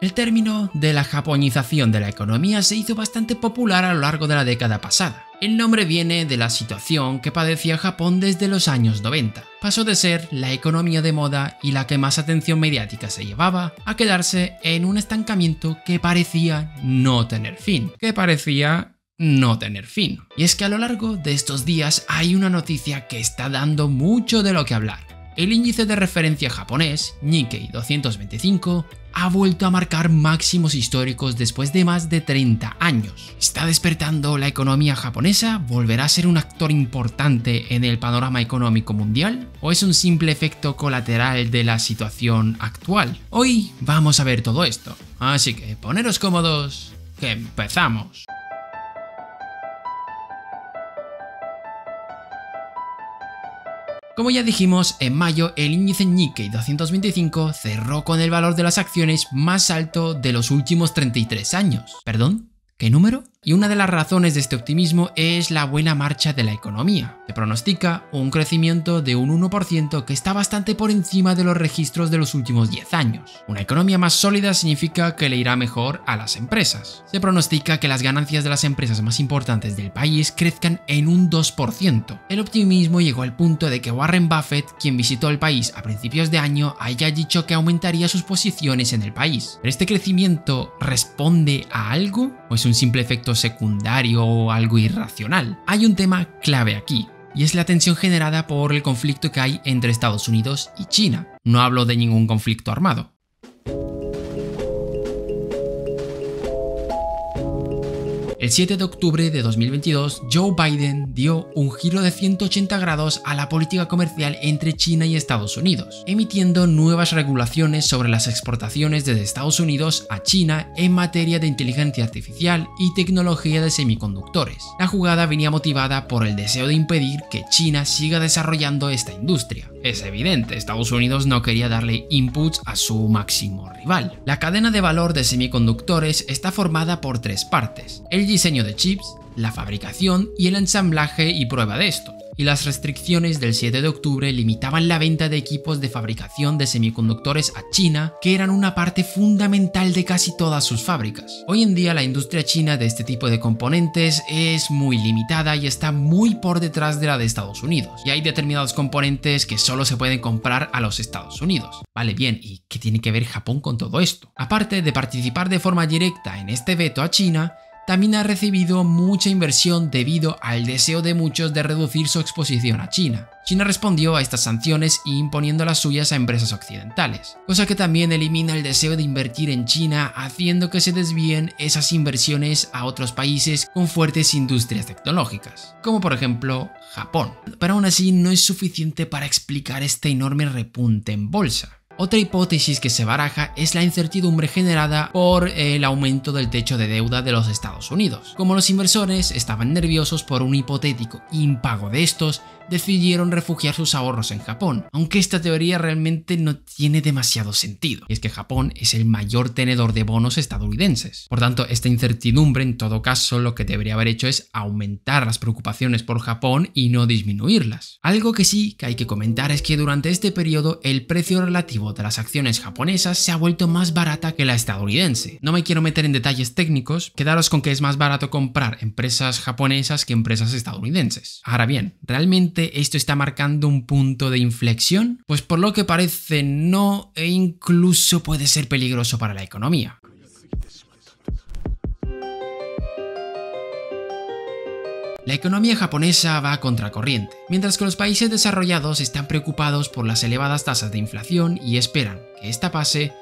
El término de la japonización de la economía se hizo bastante popular a lo largo de la década pasada. El nombre viene de la situación que padecía Japón desde los años 90. Pasó de ser la economía de moda y la que más atención mediática se llevaba a quedarse en un estancamiento que parecía no tener fin. Y es que a lo largo de estos días hay una noticia que está dando mucho de lo que hablar. El índice de referencia japonés, Nikkei 225, ha vuelto a marcar máximos históricos después de más de 30 años. ¿Está despertando la economía japonesa? ¿Volverá a ser un actor importante en el panorama económico mundial? ¿O es un simple efecto colateral de la situación actual? Hoy vamos a ver todo esto, así que poneros cómodos, que empezamos. Como ya dijimos, en mayo el índice Nikkei 225 cerró con el valor de las acciones más alto de los últimos 33 años. ¿Perdón? ¿Qué número? Y una de las razones de este optimismo es la buena marcha de la economía. Se pronostica un crecimiento de un 1% que está bastante por encima de los registros de los últimos 10 años. Una economía más sólida significa que le irá mejor a las empresas. Se pronostica que las ganancias de las empresas más importantes del país crezcan en un 2%. El optimismo llegó al punto de que Warren Buffett, quien visitó el país a principios de año, haya dicho que aumentaría sus posiciones en el país. ¿Pero este crecimiento responde a algo? ¿O es un simple efecto secundario o algo irracional? Hay un tema clave aquí, y es la tensión generada por el conflicto que hay entre Estados Unidos y China. No hablo de ningún conflicto armado. El 7 de octubre de 2022, Joe Biden dio un giro de 180 grados a la política comercial entre China y Estados Unidos, emitiendo nuevas regulaciones sobre las exportaciones desde Estados Unidos a China en materia de inteligencia artificial y tecnología de semiconductores. La jugada venía motivada por el deseo de impedir que China siga desarrollando esta industria. Es evidente, Estados Unidos no quería darle inputs a su máximo rival. La cadena de valor de semiconductores está formada por tres partes: el diseño de chips, la fabricación y el ensamblaje y prueba de estos. Y las restricciones del 7 de octubre limitaban la venta de equipos de fabricación de semiconductores a China, que eran una parte fundamental de casi todas sus fábricas. Hoy en día la industria china de este tipo de componentes es muy limitada y está muy por detrás de la de Estados Unidos. Y hay determinados componentes que solo se pueden comprar a los Estados Unidos. Vale, bien, ¿y qué tiene que ver Japón con todo esto? Aparte de participar de forma directa en este veto a China, también ha recibido mucha inversión debido al deseo de muchos de reducir su exposición a China. China respondió a estas sanciones imponiendo las suyas a empresas occidentales, cosa que también elimina el deseo de invertir en China, haciendo que se desvíen esas inversiones a otros países con fuertes industrias tecnológicas, como por ejemplo Japón. Pero aún así no es suficiente para explicar este enorme repunte en bolsa. Otra hipótesis que se baraja es la incertidumbre generada por el aumento del techo de deuda de los Estados Unidos. Como los inversores estaban nerviosos por un hipotético impago de estos, decidieron refugiar sus ahorros en Japón, aunque esta teoría realmente no tiene demasiado sentido. Y es que Japón es el mayor tenedor de bonos estadounidenses. Por tanto, esta incertidumbre en todo caso lo que debería haber hecho es aumentar las preocupaciones por Japón y no disminuirlas. Algo que sí que hay que comentar es que durante este periodo el precio relativo de las acciones japonesas se ha vuelto más barata que la estadounidense. No me quiero meter en detalles técnicos, quedaros con que es más barato comprar empresas japonesas que empresas estadounidenses. Ahora bien, ¿realmente esto está marcando un punto de inflexión? Pues por lo que parece no, e incluso puede ser peligroso para la economía. La economía japonesa va a contracorriente, mientras que los países desarrollados están preocupados por las elevadas tasas de inflación y esperan que esta pase.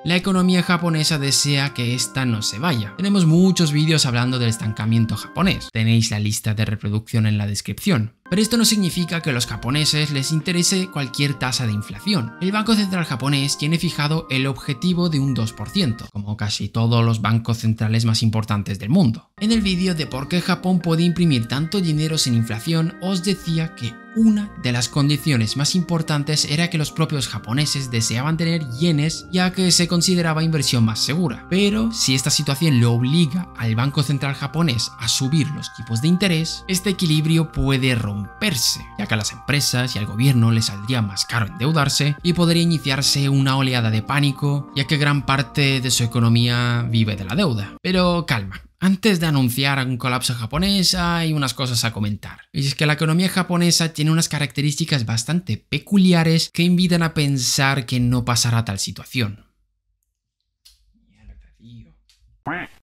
La economía japonesa desea que esta no se vaya. Tenemos muchos vídeos hablando del estancamiento japonés. Tenéis la lista de reproducción en la descripción. Pero esto no significa que a los japoneses les interese cualquier tasa de inflación. El Banco Central japonés tiene fijado el objetivo de un 2%, como casi todos los bancos centrales más importantes del mundo. En el vídeo de por qué Japón puede imprimir tanto dinero sin inflación, os decía que una de las condiciones más importantes era que los propios japoneses deseaban tener yenes, ya que se consideraba inversión más segura. Pero si esta situación le obliga al Banco Central japonés a subir los tipos de interés, este equilibrio puede romperse, ya que a las empresas y al gobierno les saldría más caro endeudarse y podría iniciarse una oleada de pánico, ya que gran parte de su economía vive de la deuda. Pero calma. Antes de anunciar un colapso japonés hay unas cosas a comentar. Y es que la economía japonesa tiene unas características bastante peculiares que invitan a pensar que no pasará tal situación.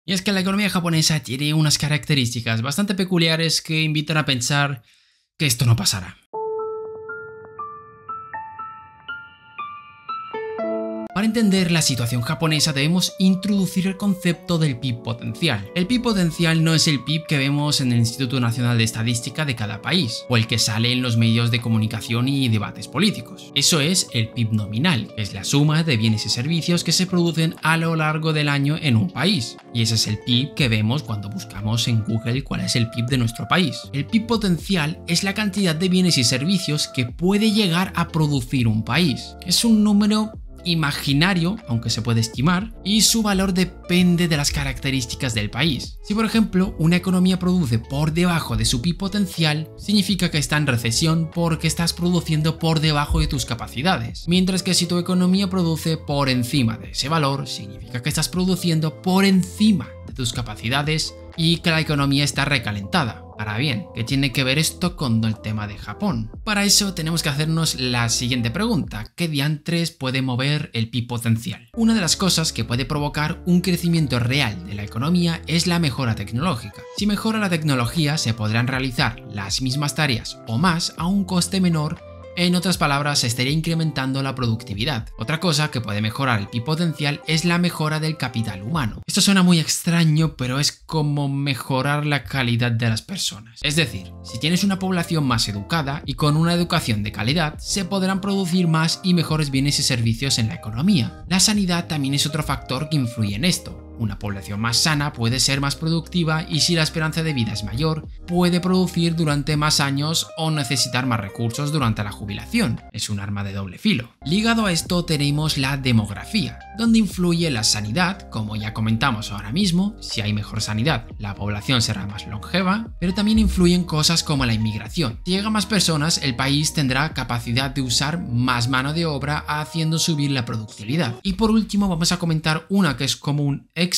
Y es que la economía japonesa tiene unas características bastante peculiares que invitan a pensar que esto no pasará. Para entender la situación japonesa debemos introducir el concepto del PIB potencial. El PIB potencial no es el PIB que vemos en el Instituto Nacional de Estadística de cada país, o el que sale en los medios de comunicación y debates políticos. Eso es el PIB nominal, que es la suma de bienes y servicios que se producen a lo largo del año en un país. Y ese es el PIB que vemos cuando buscamos en Google cuál es el PIB de nuestro país. El PIB potencial es la cantidad de bienes y servicios que puede llegar a producir un país. Es un número imaginario, aunque se puede estimar, y su valor depende de las características del país. Si por ejemplo una economía produce por debajo de su PIB potencial, significa que está en recesión porque estás produciendo por debajo de tus capacidades, mientras que si tu economía produce por encima de ese valor, significa que estás produciendo por encima de tus capacidades y que la economía está recalentada. Ahora bien, ¿qué tiene que ver esto con el tema de Japón? Para eso tenemos que hacernos la siguiente pregunta: ¿qué diantres puede mover el PIB potencial? Una de las cosas que puede provocar un crecimiento real de la economía es la mejora tecnológica. Si mejora la tecnología, se podrán realizar las mismas tareas o más a un coste menor. En otras palabras, se estaría incrementando la productividad. Otra cosa que puede mejorar el PIB potencial es la mejora del capital humano. Esto suena muy extraño, pero es como mejorar la calidad de las personas. Es decir, si tienes una población más educada y con una educación de calidad, se podrán producir más y mejores bienes y servicios en la economía. La sanidad también es otro factor que influye en esto. Una población más sana puede ser más productiva y si la esperanza de vida es mayor, puede producir durante más años o necesitar más recursos durante la jubilación. Es un arma de doble filo. Ligado a esto tenemos la demografía, donde influye la sanidad, como ya comentamos ahora mismo. Si hay mejor sanidad, la población será más longeva, pero también influyen cosas como la inmigración. Si llegan más personas, el país tendrá capacidad de usar más mano de obra, haciendo subir la productividad. Y por último vamos a comentar una que es como un extra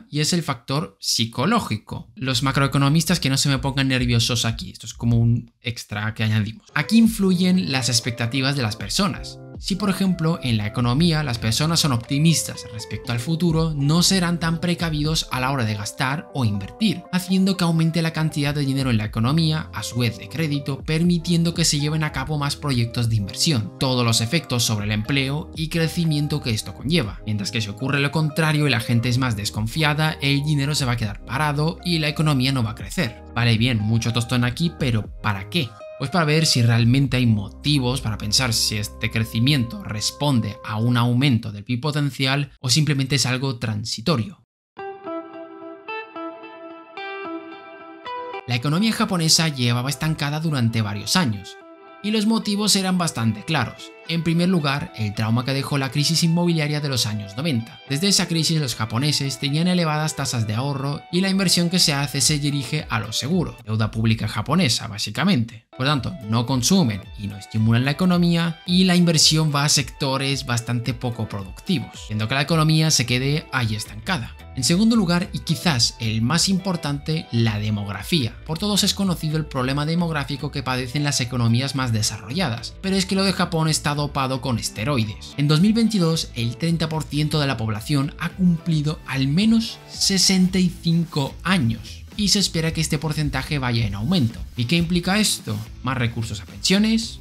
y es el factor psicológico. Los macroeconomistas que no se me pongan nerviosos aquí, esto es como un extra que añadimos. Aquí influyen las expectativas de las personas. Si por ejemplo en la economía las personas son optimistas respecto al futuro, no serán tan precavidos a la hora de gastar o invertir, haciendo que aumente la cantidad de dinero en la economía, a su vez de crédito, permitiendo que se lleven a cabo más proyectos de inversión, todos los efectos sobre el empleo y crecimiento que esto conlleva. Mientras que si ocurre lo contrario y la gente es más desconfiada, el dinero se va a quedar parado y la economía no va a crecer. Vale, bien, mucho tostón aquí, pero ¿para qué? Pues para ver si realmente hay motivos para pensar si este crecimiento responde a un aumento del PIB potencial o simplemente es algo transitorio. La economía japonesa llevaba estancada durante varios años, y los motivos eran bastante claros. En primer lugar, el trauma que dejó la crisis inmobiliaria de los años 90. Desde esa crisis los japoneses tenían elevadas tasas de ahorro y la inversión que se hace se dirige a lo seguro, deuda pública japonesa básicamente. Por tanto, no consumen y no estimulan la economía y la inversión va a sectores bastante poco productivos, haciendo que la economía se quede ahí estancada. En segundo lugar, y quizás el más importante, la demografía. Por todos es conocido el problema demográfico que padecen las economías más desarrolladas, pero es que lo de Japón está dopado con esteroides. En 2022, el 30% de la población ha cumplido al menos 65 años. Y se espera que este porcentaje vaya en aumento. ¿Y qué implica esto? Más recursos a pensiones,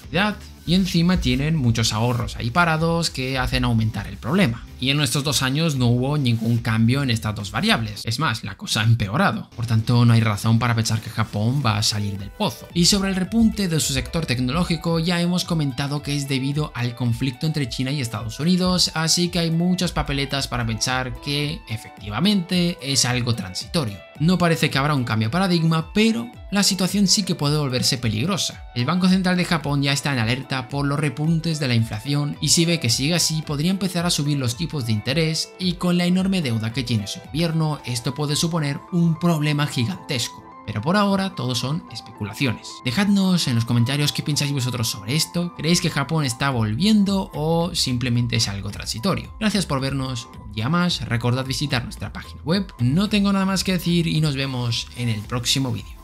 sanidad, y encima tienen muchos ahorros ahí parados que hacen aumentar el problema. y en estos 2 años no hubo ningún cambio en estas dos variables. Es más, la cosa ha empeorado. Por tanto, no hay razón para pensar que Japón va a salir del pozo. Y sobre el repunte de su sector tecnológico ya hemos comentado que es debido al conflicto entre China y Estados Unidos, así que hay muchas papeletas para pensar que efectivamente es algo transitorio. No parece que habrá un cambio de paradigma, pero la situación sí que puede volverse peligrosa. El Banco Central de Japón ya está en alerta por los repuntes de la inflación y si ve que sigue así podría empezar a subir los tipos de interés, y con la enorme deuda que tiene su gobierno esto puede suponer un problema gigantesco. Pero por ahora todo son especulaciones. Dejadnos en los comentarios qué pensáis vosotros sobre esto. ¿Creéis que Japón está volviendo o simplemente es algo transitorio? Gracias por vernos un día más. Recordad visitar nuestra página web. No tengo nada más que decir y nos vemos en el próximo vídeo.